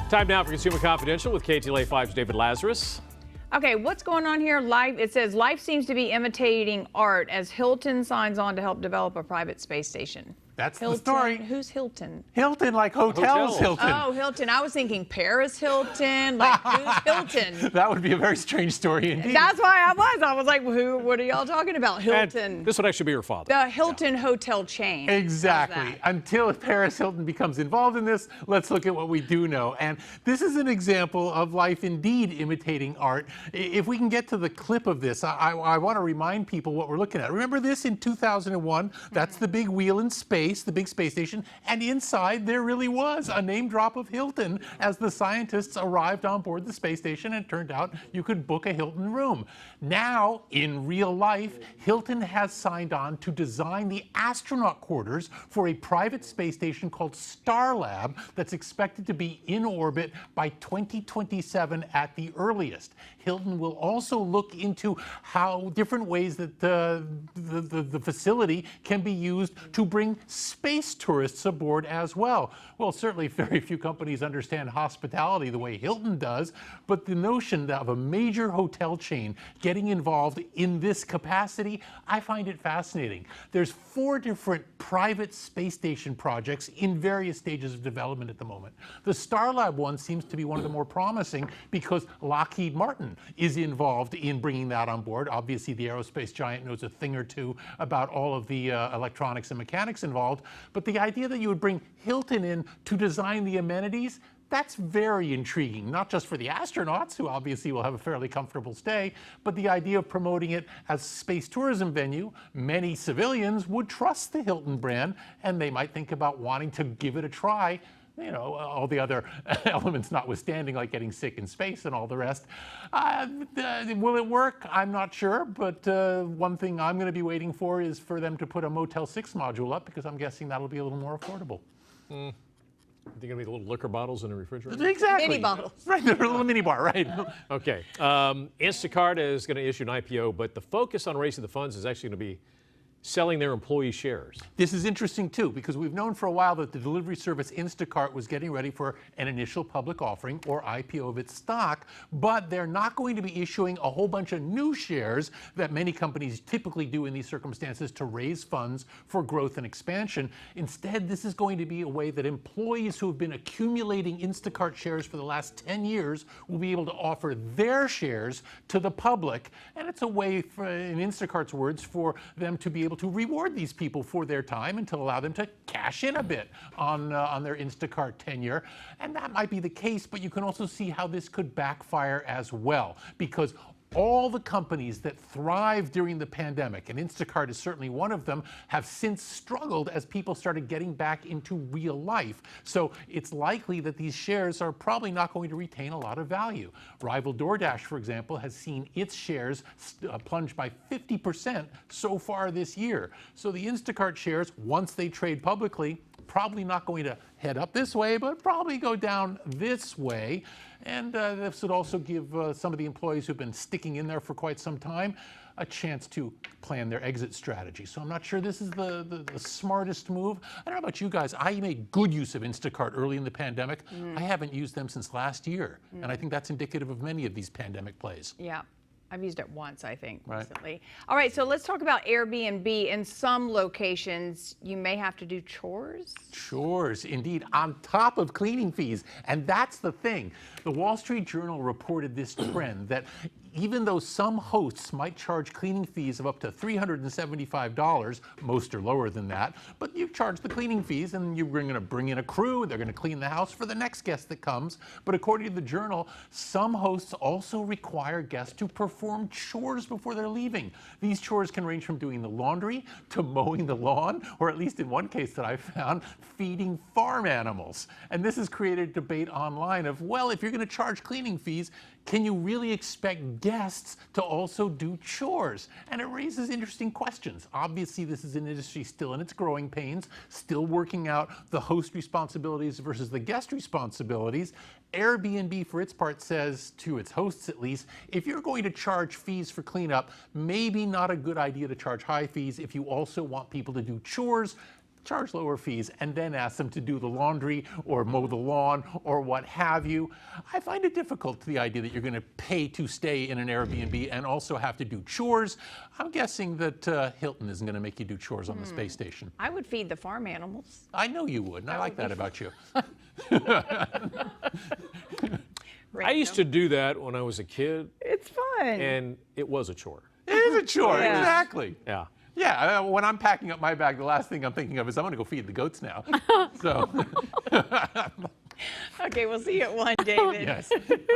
Time now for Consumer Confidential with KTLA 5's David Lazarus. Okay, what's going on here? It says life seems to be imitating art as Hilton signs on to help develop a private space station. That's Hilton. the story. Who's Hilton? Hilton, like hotels, Hilton. Oh, Hilton. I was thinking Paris Hilton. Like, who's Hilton? That would be a very strange story indeed. That's why I was like, what are y'all talking about? Hilton. And this would actually be your father. The Hilton hotel chain. Exactly. Until Paris Hilton becomes involved in this, let's look at what we do know. And this is an example of life indeed imitating art. If we can get to the clip of this, I want to remind people what we're looking at. Remember this in 2001? That's the big wheel in space, the big space station, and inside there really was a name drop of Hilton as the scientists arrived on board the space station, and it turned out you could book a Hilton room. Now, in real life, Hilton has signed on to design the astronaut quarters for a private space station called Starlab that's expected to be in orbit by 2027 at the earliest. Hilton will also look into how different ways that the facility can be used to bring space tourists aboard as well. Well, certainly very few companies understand hospitality the way Hilton does, but the notion of a major hotel chain getting involved in this capacity, I find it fascinating. There's 4 different private space station projects in various stages of development at the moment. The Starlab one seems to be one of the more promising because Lockheed Martin is involved in bringing that on board. Obviously, the aerospace giant knows a thing or two about all of the electronics and mechanics involved, but the idea that you would bring Hilton in to design the amenities, that's very intriguing, not just for the astronauts, who obviously will have a fairly comfortable stay, but the idea of promoting it as a space tourism venue. Many civilians would trust the Hilton brand, and they might think about wanting to give it a try. You know, all the other elements notwithstanding, like getting sick in space and all the rest. Will it work? I'm not sure, but one thing I'm going to be waiting for is for them to put a Motel 6 module up, because I'm guessing that'll be a little more affordable. Are they going to be the little liquor bottles in the refrigerator? Exactly. Mini bottles. Right, they're a little mini bar, right. Okay. Instacart is going to issue an IPO, but the focus on raising the funds is actually going to be selling their employee shares. This is interesting too, because we've known for a while that the delivery service Instacart was getting ready for an initial public offering or IPO of its stock, but they're not going to be issuing a whole bunch of new shares that many companies typically do in these circumstances to raise funds for growth and expansion. Instead, this is going to be a way that employees who have been accumulating Instacart shares for the last 10 years will be able to offer their shares to the public. And it's a way, for, in Instacart's words, for them to be able to reward these people for their time and to allow them to cash in a bit on their Instacart tenure. And that might be the case, but you can also see how this could backfire as well, because all the companies that thrived during the pandemic, and Instacart is certainly one of them, have since struggled as people started getting back into real life. So it's likely that these shares are probably not going to retain a lot of value. Rival DoorDash, for example, has seen its shares plunge by 50% so far this year. So the Instacart shares, once they trade publicly, probably not going to head up this way, but probably go down this way. And this would also give some of the employees who've been sticking in there for quite some time a chance to plan their exit strategy. So I'm not sure this is the smartest move. I don't know about you guys. I made good use of Instacart early in the pandemic. I haven't used them since last year. And I think that's indicative of many of these pandemic plays. Yeah. I've used it once, I think, recently. All right, so let's talk about Airbnb. In some locations, you may have to do chores. Chores, indeed, on top of cleaning fees. And that's the thing. The Wall Street Journal reported this trend that even though some hosts might charge cleaning fees of up to $375, most are lower than that, but you charge the cleaning fees and you're going to bring in a crew, they're going to clean the house for the next guest that comes. But according to the Journal, some hosts also require guests to perform chores before they're leaving. These chores can range from doing the laundry to mowing the lawn, or at least in one case that I found, feeding farm animals. And this has created a debate online of, well, if you're going to charge cleaning fees, can you really expect guests to also do chores? And it raises interesting questions. Obviously, this is an industry still in its growing pains, still working out the host responsibilities versus the guest responsibilities. Airbnb, for its part, says to its hosts at least, if you're going to charge fees for cleanup, maybe not a good idea to charge high fees if you also want people to do chores. charge lower fees, and then ask them to do the laundry or mow the lawn or what have you. I find it difficult, the idea that you're going to pay to stay in an Airbnb and also have to do chores. I'm guessing that Hilton isn't going to make you do chores on the space station. I would feed the farm animals. I know you would, and I like that about you. I used to do that when I was a kid, It's fun. and it was a chore. It is a chore, Yeah. exactly. Yeah. Yeah, when I'm packing up my bag, the last thing I'm thinking of is I'm going to go feed the goats now. So, Okay, we'll see you at 1, David. yes.